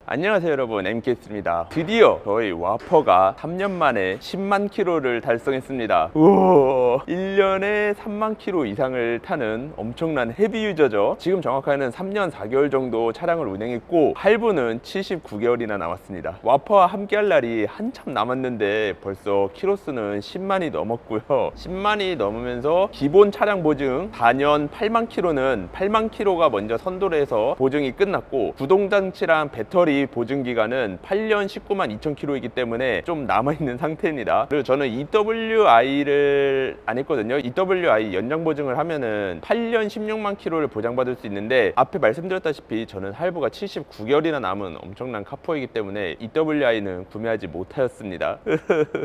안녕하세요 여러분, MK스입니다. 드디어 저희 와퍼가 3년 만에 10만 킬로를 달성했습니다. 우와, 1년에 3만 킬로 이상을 타는 엄청난 헤비 유저죠. 지금 정확하게는 3년 4개월 정도 차량을 운행했고 할부는 79개월이나 남았습니다. 와퍼와 함께 할 날이 한참 남았는데 벌써 키로수는 10만이 넘었고요. 10만이 넘으면서 기본 차량 보증 4년 8만 킬로는 8만 킬로가 먼저 선도를 해서 보증이 끝났고, 구동장치랑 배터리 보증기간은 8년 19만 2천 킬로이기 때문에 좀 남아있는 상태입니다. 그리고 저는 EWI를 안 했거든요. EWI 연장 보증을 하면은 8년 16만 킬로를 보장받을 수 있는데, 앞에 말씀드렸다시피 저는 할부가 79개월이나 남은 엄청난 카포이기 때문에 EWI는 구매하지 못하였습니다.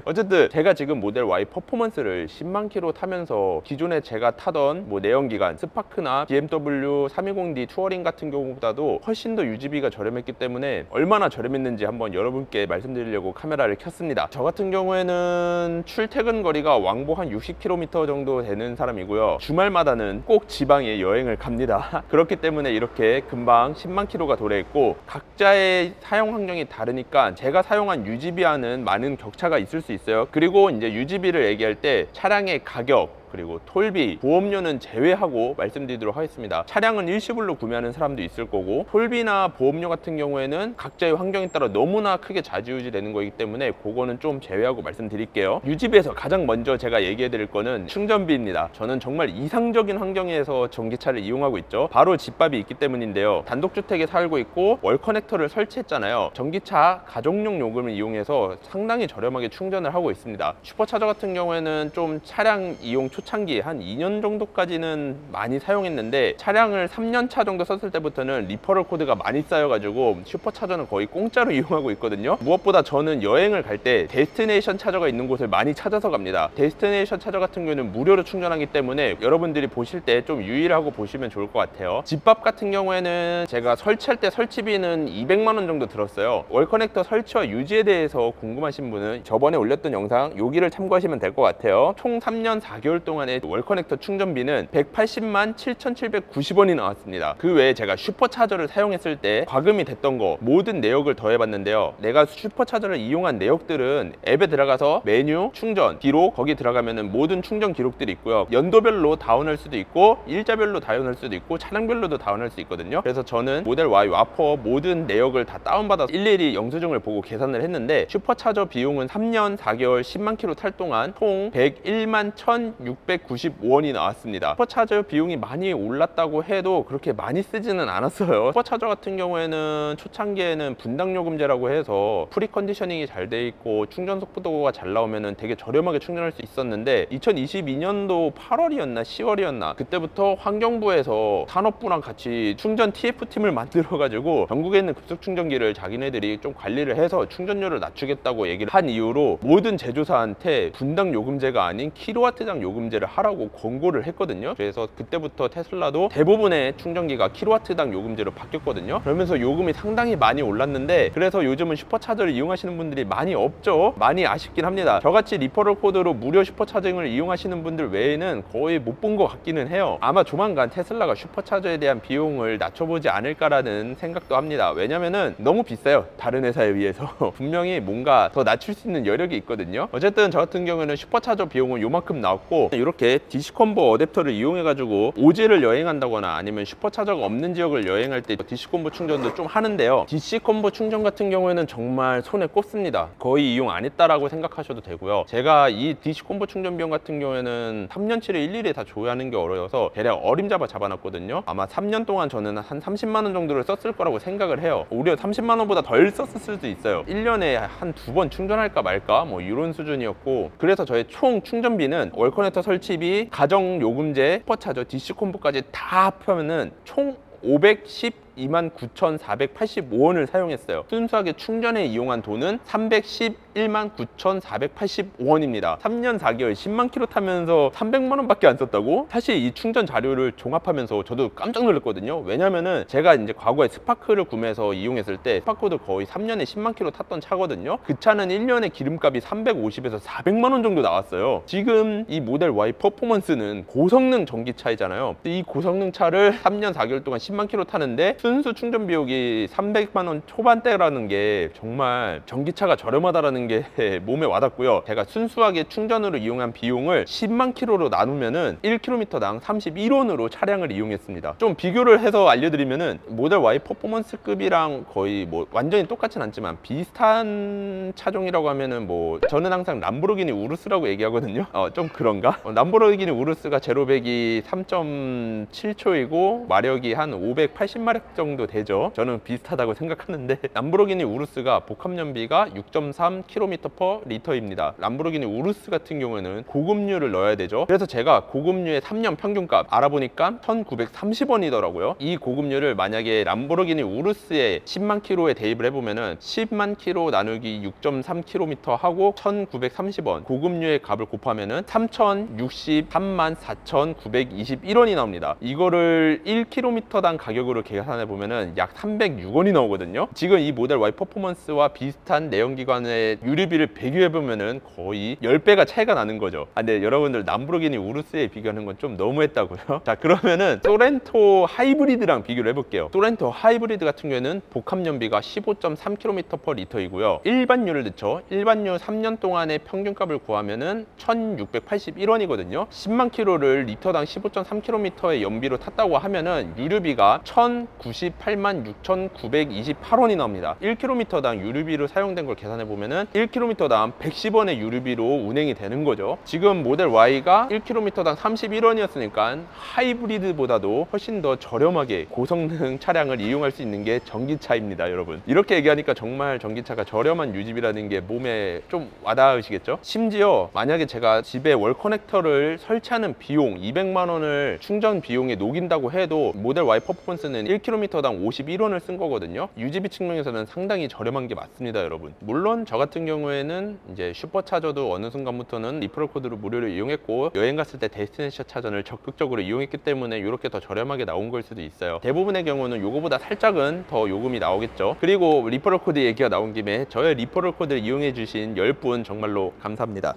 어쨌든 제가 지금 모델 Y 퍼포먼스를 10만 킬로 타면서 기존에 제가 타던 내연기관 스파크나 BMW 320D 투어링 같은 경우보다도 훨씬 더 유지비가 저렴했기 때문에 얼마나 저렴했는지 한번 여러분께 말씀드리려고 카메라를 켰습니다. 저 같은 경우에는 출퇴근 거리가 왕복 한 60km 정도 되는 사람이고요. 주말마다는 꼭 지방에 여행을 갑니다. 그렇기 때문에 이렇게 금방 10만 킬로가 도래했고, 각자의 사용 환경이 다르니까 제가 사용한 유지비와는 많은 격차가 있을 수 있어요. 그리고 이제 유지비를 얘기할 때 차량의 가격, 그리고 톨비, 보험료는 제외하고 말씀드리도록 하겠습니다. 차량은 일시불로 구매하는 사람도 있을 거고, 톨비나 보험료 같은 경우에는 각자의 환경에 따라 너무나 크게 좌지우지 되는 거기 때문에 그거는 좀 제외하고 말씀드릴게요. 유지비에서 가장 먼저 제가 얘기해 드릴 거는 충전비입니다. 저는 정말 이상적인 환경에서 전기차를 이용하고 있죠. 바로 집밥이 있기 때문인데요. 단독주택에 살고 있고 월 커넥터를 설치했잖아요. 전기차 가정용 요금을 이용해서 상당히 저렴하게 충전을 하고 있습니다. 슈퍼차저 같은 경우에는 좀 차량 이용 초창기 한 2년 정도까지는 많이 사용했는데, 차량을 3년 차 정도 썼을 때부터는 리퍼럴 코드가 많이 쌓여가지고 슈퍼차저는 거의 공짜로 이용하고 있거든요. 무엇보다 저는 여행을 갈 때 데스티네이션 차저가 있는 곳을 많이 찾아서 갑니다. 데스티네이션 차저 같은 경우는 무료로 충전하기 때문에 여러분들이 보실 때 좀 유의하고 보시면 좋을 것 같아요. 집밥 같은 경우에는 제가 설치할 때 설치비는 200만 원 정도 들었어요. 월 커넥터 설치와 유지에 대해서 궁금하신 분은 저번에 올렸던 영상 여기를 참고하시면 될 것 같아요. 총 3년 4개월 동안의 월 커넥터 충전비는 180만 7,790원이 나왔습니다. 그 외에 제가 슈퍼차저를 사용했을 때 과금이 됐던 거 모든 내역을 더해봤는데요. 내가 슈퍼차저를 이용한 내역들은 앱에 들어가서 메뉴, 충전, 기록, 거기 들어가면은 모든 충전 기록들이 있고요. 연도별로 다운할 수도 있고 일자별로 다운할 수도 있고 차량별로도 다운할 수 있거든요. 그래서 저는 모델 Y 와퍼 모든 내역을 다 다운받아서 일일이 영수증을 보고 계산을 했는데, 슈퍼차저 비용은 3년 4개월 10만 킬로 탈 동안 총 101만 1,695원이 나왔습니다. 슈퍼차저 비용이 많이 올랐다고 해도 그렇게 많이 쓰지는 않았어요. 슈퍼차저 같은 경우에는 초창기에는 분당요금제라고 해서 프리컨디셔닝이 잘 돼 있고 충전 속도가 잘 나오면 되게 저렴하게 충전할 수 있었는데, 2022년도 8월이었나 10월이었나 그때부터 환경부에서 산업부랑 같이 충전 TF팀을 만들어가지고 전국에 있는 급속충전기를 자기네들이 좀 관리를 해서 충전료를 낮추겠다고 얘기를 한 이후로 모든 제조사한테 분당요금제가 아닌 킬로와트당 요금제를 하라고 권고를 했거든요. 그래서 그때부터 테슬라도 대부분의 충전기가 킬로와트당 요금제로 바뀌었거든요. 그러면서 요금이 상당히 많이 올랐는데, 그래서 요즘은 슈퍼차저를 이용하시는 분들이 많이 없죠. 많이 아쉽긴 합니다. 저같이 리퍼럴 코드로 무료 슈퍼차징을 이용하시는 분들 외에는 거의 못 본 것 같기는 해요. 아마 조만간 테슬라가 슈퍼차저에 대한 비용을 낮춰보지 않을까라는 생각도 합니다. 왜냐면은 너무 비싸요, 다른 회사에 비해서. 분명히 뭔가 더 낮출 수 있는 여력이 있거든요. 어쨌든 저 같은 경우에는 슈퍼차저 비용은 요만큼 나왔고, 이렇게 DC콤보 어댑터를 이용해 가지고 오지를 여행한다거나 아니면 슈퍼차저가 없는 지역을 여행할 때 DC콤보 충전도 좀 하는데요. DC콤보 충전 같은 경우에는 정말 손에 꼽습니다. 거의 이용 안 했다라고 생각하셔도 되고요. 제가 이 DC콤보 충전 비용 같은 경우에는 3년치를 일일이 다 조회하는 게 어려워서 대략 잡아놨거든요. 아마 3년 동안 저는 한 30만 원 정도를 썼을 거라고 생각을 해요. 오히려 30만 원보다 덜 썼을 수도 있어요. 1년에 한 2번 충전할까 말까 뭐 이런 수준이었고, 그래서 저의 총 충전비는 월 커넥터 설치비, 가정 요금제, 슈퍼차저, DC콤보까지 다 합하면은 총 512만 9,485원을 사용했어요. 순수하게 충전에 이용한 돈은 311만 9,485원입니다. 3년 4개월 10만 킬로 타면서 300만 원밖에 안 썼다고? 사실 이 충전 자료를 종합하면서 저도 깜짝 놀랐거든요. 왜냐면은 제가 이제 과거에 스파크를 구매해서 이용했을 때 스파크도 거의 3년에 10만 킬로 탔던 차거든요. 그 차는 1년에 기름값이 350에서 400만 원 정도 나왔어요. 지금 이 모델 Y 퍼포먼스는 고성능 전기차이잖아요. 이 고성능 차를 3년 4개월 동안 10만 킬로 타는데 순수 충전 비용이 300만 원 초반대라는 게 정말 전기차가 저렴하다라는 게 몸에 와닿고요. 제가 순수하게 충전으로 이용한 비용을 10만 킬로로 나누면은 1km당 31원으로 차량을 이용했습니다. 좀 비교를 해서 알려드리면은 모델 Y 퍼포먼스급이랑 거의 뭐 완전히 똑같진 않지만 비슷한 차종이라고 하면은 뭐 저는 항상 람보르기니 우루스라고 얘기하거든요. 좀 그런가? 람보르기니 우루스가 제로백이 3.7초이고 마력이 한 580마력 정도 되죠. 저는 비슷하다고 생각하는데 람보르기니 우루스가 복합연비가 6.3km/L입니다. 람보르기니 우루스 같은 경우에는 고급류를 넣어야 되죠. 그래서 제가 고급류의 3년 평균값 알아보니까 1,930원이더라고요. 이 고급류를 만약에 람보르기니 우루스에 10만 킬로에 대입을 해보면은 10만 킬로 나누기 6.3km 하고 1,930원, 고급류의 값을 곱하면은 3,063만 4,921원이 나옵니다. 이거를 1km당 가격으로 계산해 보면은 약 306원이 나오거든요. 지금 이 모델 Y 퍼포먼스와 비슷한 내연기관의 유류비를 비교해 보면은 거의 10배가 차이가 나는 거죠. 근데 여러분들 람보르기니 우루스에 비교하는 건 좀 너무했다고요. 자, 그러면은 소렌토 하이브리드랑 비교를 해볼게요. 소렌토 하이브리드 같은 경우에는 복합연비가 15.3km/L이고요. 일반유를 넣죠. 일반유 3년 동안의 평균값을 구하면은 1,681원이거든요. 10만 킬로를 리터당 15.3km의 연비로 탔다고 하면은 유류비가 1,098만 6,928원이 나옵니다. 1km당 유류비로 사용된 걸 계산해 보면은 1km당 110원의 유류비로 운행이 되는 거죠. 지금 모델 Y가 1km당 31원이었으니까 하이브리드보다도 훨씬 더 저렴하게 고성능 차량을 이용할 수 있는 게 전기차입니다, 여러분. 이렇게 얘기하니까 정말 전기차가 저렴한 유지비라는 게 몸에 좀 와닿으시겠죠? 심지어 만약에 제가 집에 월 커넥터를 설치하는 비용 200만 원을 충전 비용에 녹인다고 해도 모델 Y 퍼포먼스는 1km당 51원을 쓴 거거든요. 유지비 측면에서는 상당히 저렴한 게 맞습니다, 여러분. 물론 저 같은 경우에는 이제 슈퍼차저도 어느 순간부터는 리퍼럴 코드로 무료로 이용했고 여행 갔을 때 데스티네이션 차전을 적극적으로 이용했기 때문에 이렇게 더 저렴하게 나온 걸 수도 있어요. 대부분의 경우는 요거보다 살짝은 더 요금이 나오겠죠. 그리고 리퍼럴 코드 얘기가 나온 김에 저의 리퍼럴 코드를 이용해 주신 10분 정말로 감사합니다.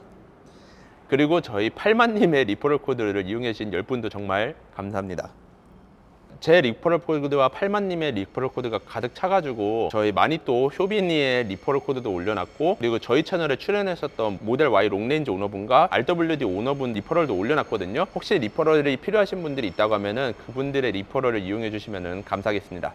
그리고 저희 8만님의 리퍼럴 코드를 이용해 주신 10분도 정말 감사합니다. 제 리퍼럴 코드와 8만님의 리퍼럴 코드가 가득 차가지고 저희 마니또 쇼비니의 리퍼럴 코드도 올려놨고, 그리고 저희 채널에 출연하셨던 모델 Y 롱레인지 오너분과 RWD 오너분 리퍼럴도 올려놨거든요. 혹시 리퍼럴이 필요하신 분들이 있다고 하면은 그분들의 리퍼럴을 이용해 주시면 감사하겠습니다.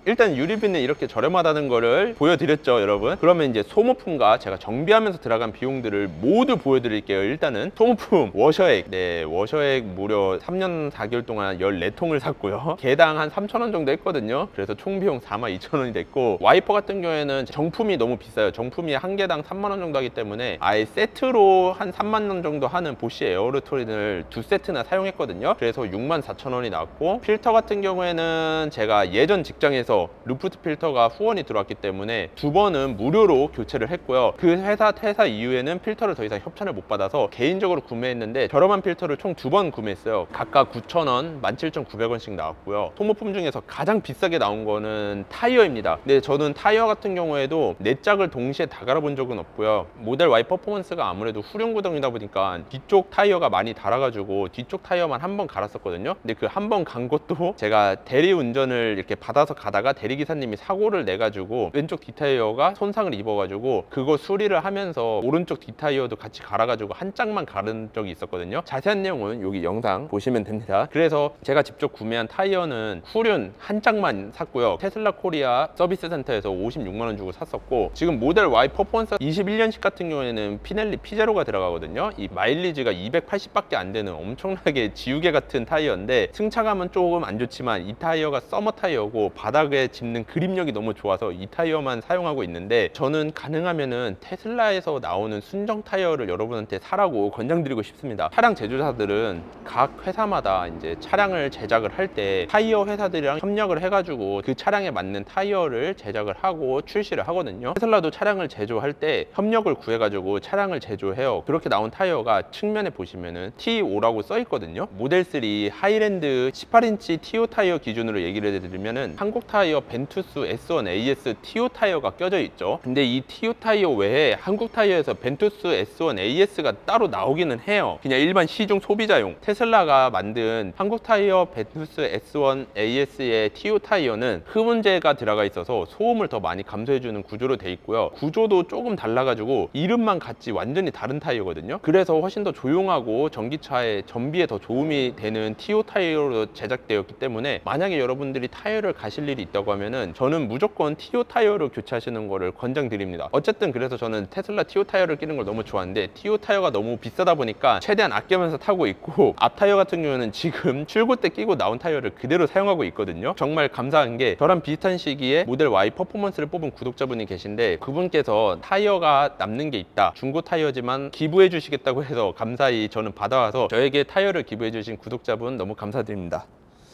일단 유리비는 이렇게 저렴하다는 거를 보여드렸죠, 여러분. 그러면 이제 소모품과 제가 정비하면서 들어간 비용들을 모두 보여드릴게요. 일단은 소모품 워셔액, 워셔액 무려 3년 4개월 동안 14통을 샀고요. 개당 한 3,000원 정도 했거든요. 그래서 총 비용 42,000원이 됐고, 와이퍼 같은 경우에는 정품이 너무 비싸요. 정품이 한 개당 3만 원 정도 하기 때문에 아예 세트로 한 3만 원 정도 하는 보쉬 에어로토린을 2세트나 사용했거든요. 그래서 64,000원이 나왔고, 필터 같은 경우에는 제가 예전 직장에서 루프트 필터가 후원이 들어왔기 때문에 2번은 무료로 교체를 했고요. 그 회사 퇴사 이후에는 필터를 더 이상 협찬을 못 받아서 개인적으로 구매했는데 저렴한 필터를 총 2번 구매했어요. 각각 9,000원, 17,900원씩 나왔고요. 소모품 중에서 가장 비싸게 나온 거는 타이어입니다. 근데 저는 타이어 같은 경우에도 4짝을 동시에 다 갈아본 적은 없고요. 모델 Y 퍼포먼스가 아무래도 후륜 구동이다 보니까 뒤쪽 타이어가 많이 닳아가지고 뒤쪽 타이어만 한 번 갈았었거든요. 근데 그 한 번 간 것도 제가 대리 운전을 이렇게 받아서 가다가 대리기사님이 사고를 내가지고 왼쪽 뒷타이어가 손상을 입어가지고 그거 수리를 하면서 오른쪽 뒷타이어도 같이 갈아가지고 한 짝만 갈은 적이 있었거든요. 자세한 내용은 여기 영상 보시면 됩니다. 그래서 제가 직접 구매한 타이어는 후륜 한 짝만 샀고요. 테슬라 코리아 서비스 센터에서 56만 원 주고 샀었고, 지금 모델 Y 퍼포먼스 21년식 같은 경우에는 피넬리 P0가 들어가거든요. 이 마일리지가 280밖에 안 되는 엄청나게 지우개 같은 타이어인데 승차감은 조금 안 좋지만 이 타이어가 서머 타이어고 바닥에 짚는 그립력이 너무 좋아서 이 타이어만 사용하고 있는데, 저는 가능하면은 테슬라에서 나오는 순정 타이어를 여러분한테 사라고 권장드리고 싶습니다. 차량 제조사들은 각 회사마다 이제 차량을 제작을 할 때 타이어 회사들이랑 협력을 해가지고 그 차량에 맞는 타이어를 제작을 하고 출시를 하거든요. 테슬라도 차량을 제조할 때 협력을 구해가지고 차량을 제조해요. 그렇게 나온 타이어가 측면에 보시면은 T5라고 써 있거든요. 모델 3 하이랜드 18인치 T5 타이어 기준으로 얘기를 해드리면은 한국 타이어 타이어 벤투스 S1 AS TO 타이어가 껴져 있죠. 근데 이 TO 타이어 외에 한국 타이어에서 벤투스 S1 AS가 따로 나오기는 해요. 그냥 일반 시중 소비자용. 테슬라가 만든 한국 타이어 벤투스 S1 AS의 TO 타이어는 흡음재가 들어가 있어서 소음을 더 많이 감소해주는 구조로 돼 있고요. 구조도 조금 달라가지고 이름만 같지 완전히 다른 타이어거든요. 그래서 훨씬 더 조용하고 전기차의 전비에 더 도움이 되는 TO 타이어로 제작되었기 때문에 만약에 여러분들이 타이어를 가실 일이 있다고 하면은 저는 무조건 TO 타이어로 교체하시는 거를 권장드립니다. 어쨌든 그래서 저는 테슬라 TO 타이어를 끼는 걸 너무 좋아하는데 TO 타이어가 너무 비싸다 보니까 최대한 아껴면서 타고 있고 앞 타이어 같은 경우는 지금 출고 때 끼고 나온 타이어를 그대로 사용하고 있거든요. 정말 감사한 게 저랑 비슷한 시기에 모델 Y 퍼포먼스를 뽑은 구독자분이 계신데 그분께서 타이어가 남는 게 있다, 중고 타이어지만 기부해 주시겠다고 해서 감사히 저는 받아와서 저에게 타이어를 기부해 주신 구독자분 너무 감사드립니다.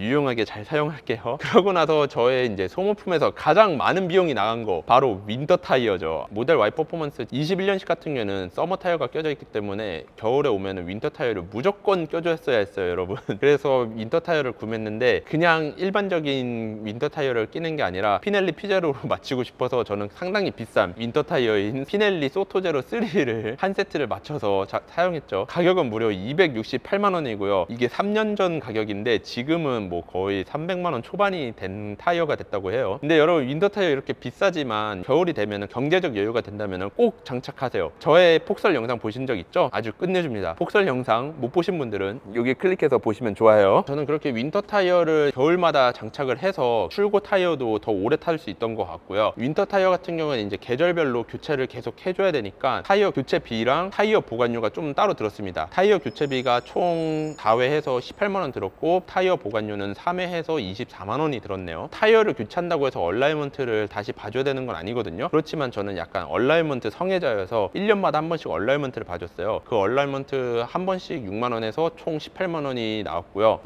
유용하게 잘 사용할게요. 그러고 나서 저의 이제 소모품에서 가장 많은 비용이 나간 거 바로 윈터 타이어죠. 모델 Y 퍼포먼스 21년식 같은 경우에는 서머 타이어가 껴져 있기 때문에 겨울에 오면 윈터 타이어를 무조건 껴줬어야 했어요, 여러분. 그래서 윈터 타이어를 구매했는데 그냥 일반적인 윈터 타이어를 끼는 게 아니라 피넬리 피제로로 맞추고 싶어서 저는 상당히 비싼 윈터 타이어인 피넬리 소토제로 3를 한 세트를 맞춰서 사용했죠. 가격은 무려 268만 원이고요. 이게 3년 전 가격인데 지금은 뭐 거의 300만 원 초반이 된 타이어가 됐다고 해요. 근데 여러분 윈터 타이어 이렇게 비싸지만 겨울이 되면 경제적 여유가 된다면 꼭 장착하세요. 저의 폭설 영상 보신 적 있죠? 아주 끝내줍니다. 폭설 영상 못 보신 분들은 여기 클릭해서 보시면 좋아요. 저는 그렇게 윈터 타이어를 겨울마다 장착을 해서 출고 타이어도 더 오래 탈 수 있던 것 같고요. 윈터 타이어 같은 경우는 이제 계절별로 교체를 계속 해줘야 되니까 타이어 교체비랑 타이어 보관료가 좀 따로 들었습니다. 타이어 교체비가 총 4회 해서 18만 원 들었고 타이어 보관료 는 3회 해서 24만 원이 들었네요. 타이어를 교체한다고 해서 얼라이먼트를 다시 봐줘야 되는 건 아니거든요. 그렇지만 저는 약간 얼라이먼트 성애자여서 1년마다 한 번씩 얼라이먼트를 봐줬어요. 그 얼라이먼트 한 번씩 6만 원에서 총 18만 원이 나왔고요.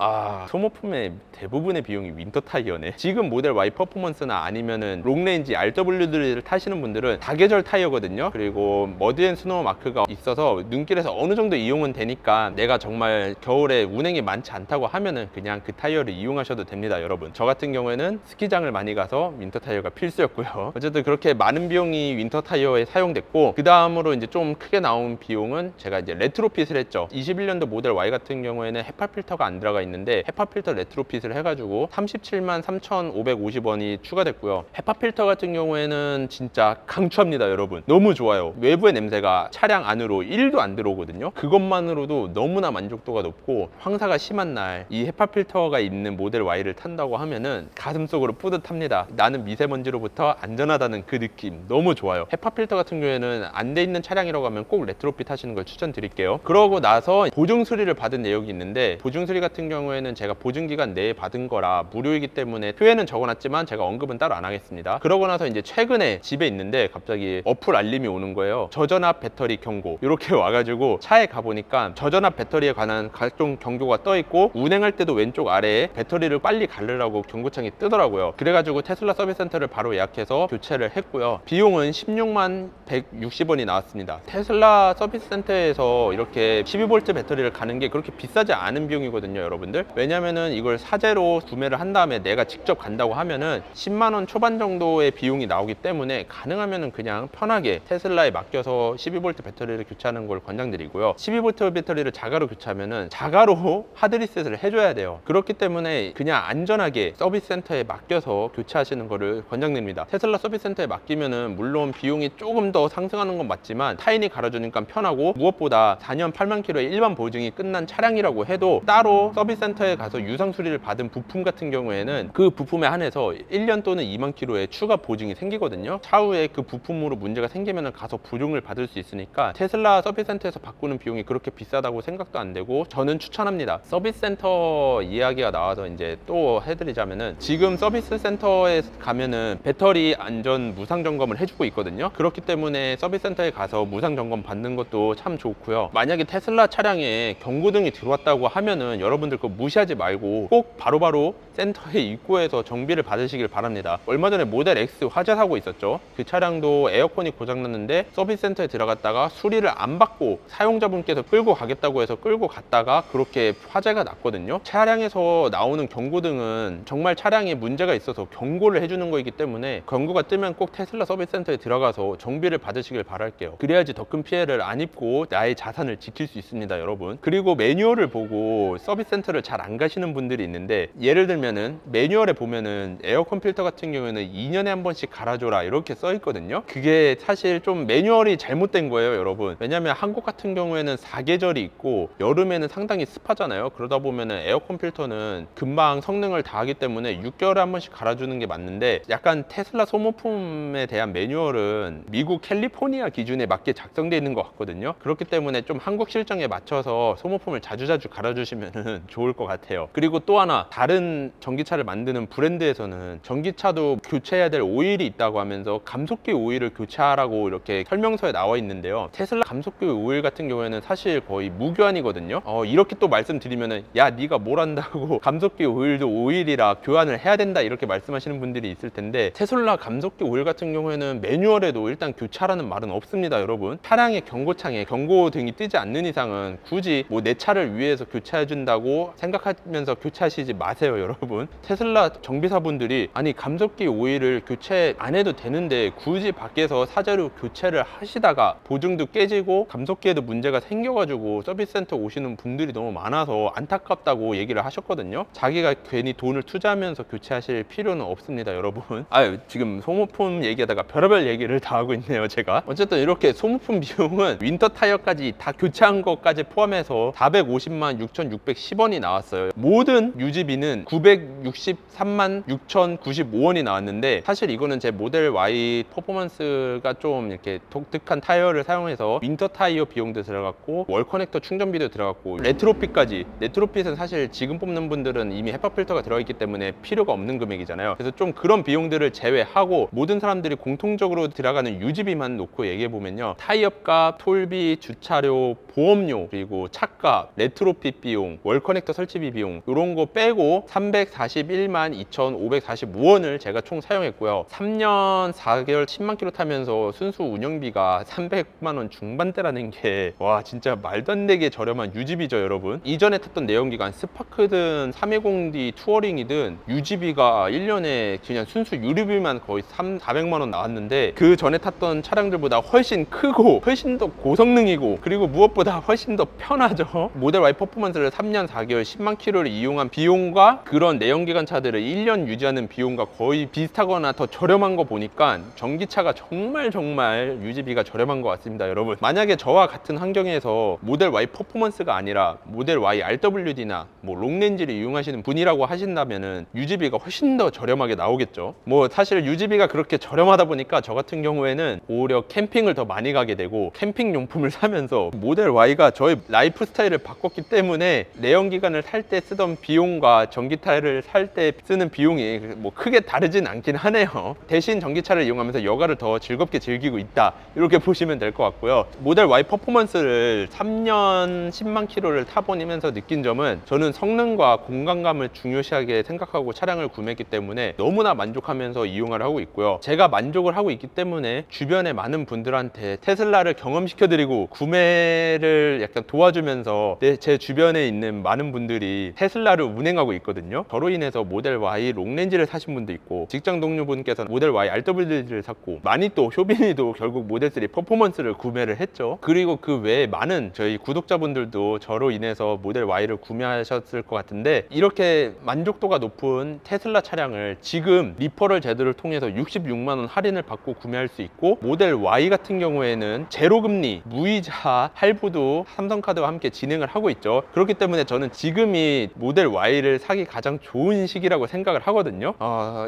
소모품의 대부분의 비용이 윈터 타이어네. 지금 모델 Y 퍼포먼스나 아니면은 롱레인지 RW들을 타시는 분들은 다계절 타이어거든요. 그리고 머드앤스노우 마크가 있어서 눈길에서 어느 정도 이용은 되니까 내가 정말 겨울에 운행이 많지 않다고 하면은 그냥 그 타이어를 이용하셔도 됩니다, 여러분. 저 같은 경우에는 스키장을 많이 가서 윈터 타이어가 필수였고요. 어쨌든 그렇게 많은 비용이 윈터 타이어에 사용됐고 그 다음으로 이제 좀 크게 나온 비용은 제가 이제 레트로핏을 했죠. 21년도 모델 Y 같은 경우에는 헤파 필터가 안 들어가 있는데 헤파 필터 레트로핏을 해가지고 37만 3,550원이 추가됐고요. 헤파 필터 같은 경우에는 진짜 강추합니다, 여러분. 너무 좋아요. 외부의 냄새가 차량 안으로 1도 안 들어오거든요. 그것만으로도 너무나 만족도가 높고 황사가 심한 날 이 헤파 필터가 있는 모델 Y를 탄다고 하면은 가슴속으로 뿌듯합니다. 나는 미세먼지로부터 안전하다는 그 느낌 너무 좋아요. 헤파 필터 같은 경우에는 안 돼 있는 차량이라고 하면 꼭 레트로핏 하시는 걸 추천드릴게요. 그러고 나서 보증 수리를 받은 내역이 있는데 보증 수리 같은 경우에는 제가 보증기간 내에 받은 거라 무료이기 때문에 표에는 적어놨지만 제가 언급은 따로 안 하겠습니다. 그러고 나서 이제 최근에 집에 있는데 갑자기 어플 알림이 오는 거예요. 저전압 배터리 경고 이렇게 와가지고 차에 가보니까 저전압 배터리에 관한 각종 경고가 떠 있고 운행할 때도 왼쪽 아래에 배터리를 빨리 갈르라고 경고창이 뜨더라고요. 그래가지고 테슬라 서비스 센터를 바로 예약해서 교체를 했고요. 비용은 16만 160원이 나왔습니다. 테슬라 서비스 센터에서 이렇게 12V 배터리를 가는 게 그렇게 비싸지 않은 비용이거든요, 여러분들. 왜냐면은 이걸 사제로 구매를 한 다음에 내가 직접 간다고 하면은 10만 원 초반 정도의 비용이 나오기 때문에 가능하면은 그냥 편하게 테슬라에 맡겨서 12V 배터리를 교체하는 걸 권장드리고요. 12V 배터리를 자가로 교체하면은 자가로 하드리셋을 해줘야 돼요. 그렇기 때문에 그냥 안전하게 서비스 센터에 맡겨서 교체하시는 거를 권장드립니다. 테슬라 서비스 센터에 맡기면은 물론 비용이 조금 더 상승하는 건 맞지만 타인이 갈아주니까 편하고 무엇보다 4년 8만 킬로의 일반 보증이 끝난 차량이라고 해도 따로 서비스 센터에 가서 유상 수리를 받은 부품 같은 경우에는 그 부품에 한해서 1년 또는 2만 킬로의 추가 보증이 생기거든요. 차후에 그 부품으로 문제가 생기면 가서 보증을 받을 수 있으니까 테슬라 서비스 센터에서 바꾸는 비용이 그렇게 비싸다고 생각도 안 되고 저는 추천합니다. 서비스 센터 이야기가 나와서 이제 또 해드리자면은 지금 서비스 센터에 가면은 배터리 안전 무상 점검을 해주고 있거든요. 그렇기 때문에 서비스 센터에 가서 무상 점검 받는 것도 참 좋고요. 만약에 테슬라 차량에 경고등이 들어왔다고 하면은 여러분들 그거 무시하지 말고 꼭 바로바로 센터의 입구에서 정비를 받으시길 바랍니다. 얼마 전에 모델 X 화재 사고 있었죠. 그 차량도 에어컨이 고장났는데 서비스 센터에 들어갔다가 수리를 안 받고 사용자분께서 끌고 가겠다고 해서 끌고 갔다가 그렇게 화재가 났거든요. 차량에서 테슬라에서 나오는 경고등은 정말 차량에 문제가 있어서 경고를 해주는 거이기 때문에 경고가 뜨면 꼭 테슬라 서비스 센터에 들어가서 정비를 받으시길 바랄게요. 그래야지 더 큰 피해를 안 입고 나의 자산을 지킬 수 있습니다, 여러분. 그리고 매뉴얼을 보고 서비스 센터를 잘 안 가시는 분들이 있는데, 예를 들면은 매뉴얼에 보면은 에어컨 필터 같은 경우에는 2년에 한 번씩 갈아줘라 이렇게 써 있거든요. 그게 사실 좀 매뉴얼이 잘못된 거예요, 여러분. 왜냐면 한국 같은 경우에는 4계절이 있고 여름에는 상당히 습하잖아요. 그러다 보면은 에어컨 필터는 금방 성능을 다하기 때문에 6개월에 한 번씩 갈아주는 게 맞는데, 약간 테슬라 소모품에 대한 매뉴얼은 미국 캘리포니아 기준에 맞게 작성되어 있는 것 같거든요. 그렇기 때문에 좀 한국 실정에 맞춰서 소모품을 자주자주 갈아주시면 좋을 것 같아요. 그리고 또 하나, 다른 전기차를 만드는 브랜드에서는 전기차도 교체해야 될 오일이 있다고 하면서 감속기 오일을 교체하라고 이렇게 설명서에 나와 있는데요. 테슬라 감속기 오일 같은 경우에는 사실 거의 무교환이거든요. 이렇게 또 말씀드리면은 야, 네가 뭘 안다고 감속기 오일도 오일이라 교환을 해야 된다 이렇게 말씀하시는 분들이 있을 텐데, 테슬라 감속기 오일 같은 경우에는 매뉴얼에도 일단 교체하라는 말은 없습니다, 여러분. 차량의 경고창에 경고등이 뜨지 않는 이상은 굳이 뭐 내 차를 위해서 교체해 준다고 생각하면서 교체하시지 마세요, 여러분. 테슬라 정비사분들이 아니 감속기 오일을 교체 안 해도 되는데 굳이 밖에서 사제로 교체를 하시다가 보증도 깨지고 감속기에도 문제가 생겨가지고 서비스 센터 오시는 분들이 너무 많아서 안타깝다고 얘기를 하셨거든요. 자기가 괜히 돈을 투자하면서 교체하실 필요는 없습니다, 여러분. 지금 소모품 얘기하다가 별의별 얘기를 다 하고 있네요, 제가. 어쨌든 이렇게 소모품 비용은 윈터 타이어까지 다 교체한 것까지 포함해서 450만 6,610원이 나왔어요. 모든 유지비는 963만 6,095원이 나왔는데, 사실 이거는 제 모델 Y 퍼포먼스가 좀 이렇게 독특한 타이어를 사용해서 윈터 타이어 비용도 들어갔고 월 커넥터 충전비도 들어갔고 레트로핏까지. 레트로핏은 사실 지금 뽑는 분들은 이미 헤파 필터가 들어있기 때문에 필요가 없는 금액이잖아요. 그래서 좀 그런 비용들을 제외하고 모든 사람들이 공통적으로 들어가는 유지비만 놓고 얘기해 보면요, 타이어값, 톨비, 주차료, 보험료, 그리고 차값, 레트로핏 비용, 월 커넥터 설치비 비용, 이런 거 빼고 341만 2,545원을 제가 총 사용했고요. 3년 4개월 10만 킬로 타면서 순수 운영비가 300만 원 중반대라는 게 와, 진짜 말도 안 되게 저렴한 유지비죠, 여러분. 이전에 탔던 내연기관 스파크든 320D 투어링이든 유지비가 1년에 그냥 순수 유류비만 거의 400만 원 나왔는데, 그 전에 탔던 차량들보다 훨씬 크고 훨씬 더 고성능이고 그리고 무엇보다 훨씬 더 편하죠. 모델 Y 퍼포먼스를 3년 4개월 10만 킬로를 이용한 비용과 그런 내연기관 차들을 1년 유지하는 비용과 거의 비슷하거나 더 저렴한 거 보니까 전기차가 정말 유지비가 저렴한 것 같습니다, 여러분. 만약에 저와 같은 환경에서 모델 Y 퍼포먼스가 아니라 모델 Y RWD나 뭐 롱렌지를 이용하시는 분이라고 하신다면은 유지비가 훨씬 더 저렴하게 나오겠죠. 뭐 사실 유지비가 그렇게 저렴하다 보니까 저 같은 경우에는 오히려 캠핑을 더 많이 가게 되고 캠핑 용품을 사면서 모델 Y가 저의 라이프 스타일을 바꿨기 때문에 내연기관을 살 때 쓰던 비용과 전기차를 살 때 쓰는 비용이 뭐 크게 다르진 않긴 하네요. 대신 전기차를 이용하면서 여가를 더 즐겁게 즐기고 있다, 이렇게 보시면 될 것 같고요. 모델 Y 퍼포먼스를 3년 10만 킬로를 타보면서 느낀 점은, 저는 성능과 공간감을 중요시하게 생각하고 차량을 구매했기 때문에 너무나 만족하면서 이용을 하고 있고요. 제가 만족을 하고 있기 때문에 주변의 많은 분들한테 테슬라를 경험시켜드리고 구매를 약간 도와주면서 제 주변에 있는 많은 분들이 테슬라를 운행하고 있거든요. 저로 인해서 모델 Y 롱렌지를 사신 분도 있고, 직장 동료분께서는 모델 Y RWD를 샀고, 많이 또 쇼빈이도 결국 모델 3 퍼포먼스를 구매를 했죠. 그리고 그 외에 많은 저희 구독자분들도 저로 인해서 모델 Y를 구매하셨을 것 같은데, 이렇게 만족도가 높은 테슬라 차량을 지금 리퍼럴 제도를 통해서 66만 원 할인을 받고 구매할 수 있고, 모델 Y 같은 경우에는 제로금리 무이자 할부도 삼성카드와 함께 진행을 하고 있죠. 그렇기 때문에 저는 지금이 모델 Y를 사기 가장 좋은 시기라고 생각을 하거든요.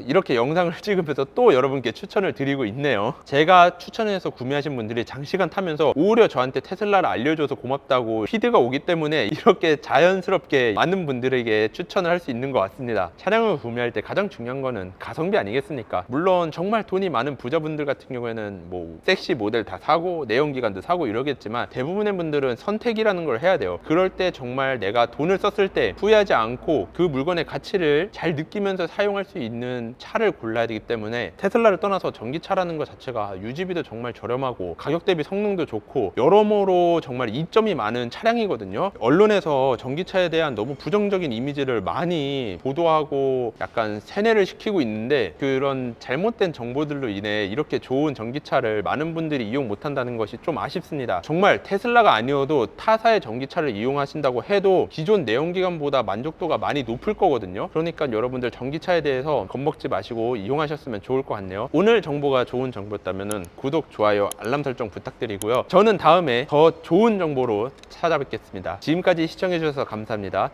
이렇게 영상을 찍으면서 또 여러분께 추천을 드리고 있네요. 제가 추천해서 구매하신 분들이 장시간 타면서 오히려 저한테 테슬라를 알려줘서 고맙다고 피드가 오기 때문에 이렇게 자연스럽게 많은 분들에게 추천을 할 수 있는 것 같습니다. 차량을 구매할 때 가장 중요한 거는 가성비 아니겠습니까? 물론 정말 돈이 많은 부자분들 같은 경우에는 뭐 섹시 모델 다 사고 내연기관도 사고 이러겠지만, 대부분의 분들은 선택이라는 걸 해야 돼요. 그럴 때 정말 내가 돈을 썼을 때 후회하지 않고 그 물건의 가치를 잘 느끼면서 사용할 수 있는 차를 골라야 되기 때문에, 테슬라를 떠나서 전기차라는 것 자체가 유지비도 정말 저렴하고 가격 대비 성능도 좋고 여러모로 정말 이점이 많은 차량이거든요. 언론에서 전기차에 대한 너무 부정적인 이미지를 많이 보도하고 약간 세뇌를 시키고 있는데, 그런 잘못된 정보들로 인해 이렇게 좋은 전기차를 많은 분들이 이용 못한다는 것이 좀 아쉽습니다. 정말 테슬라가 아니어도 타사의 전기차를 이용하신다고 해도 기존 내연기관보다 만족도가 많이 높을 거거든요. 그러니까 여러분들 전기차에 대해서 겁먹지 마시고 이용하셨으면 좋을 것 같네요. 오늘 정보가 좋은 정보였다면 구독, 좋아요, 알람 설정 부탁드리고요. 저는 다음에 더 좋은 정보로 찾아뵙겠습니다. 지금까지 시청해주셔서 감사합니다.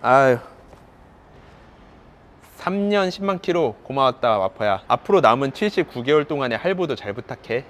아유, 3년 10만 킬로 고마웠다 와퍼야. 앞으로 남은 79개월 동안의 할부도 잘 부탁해.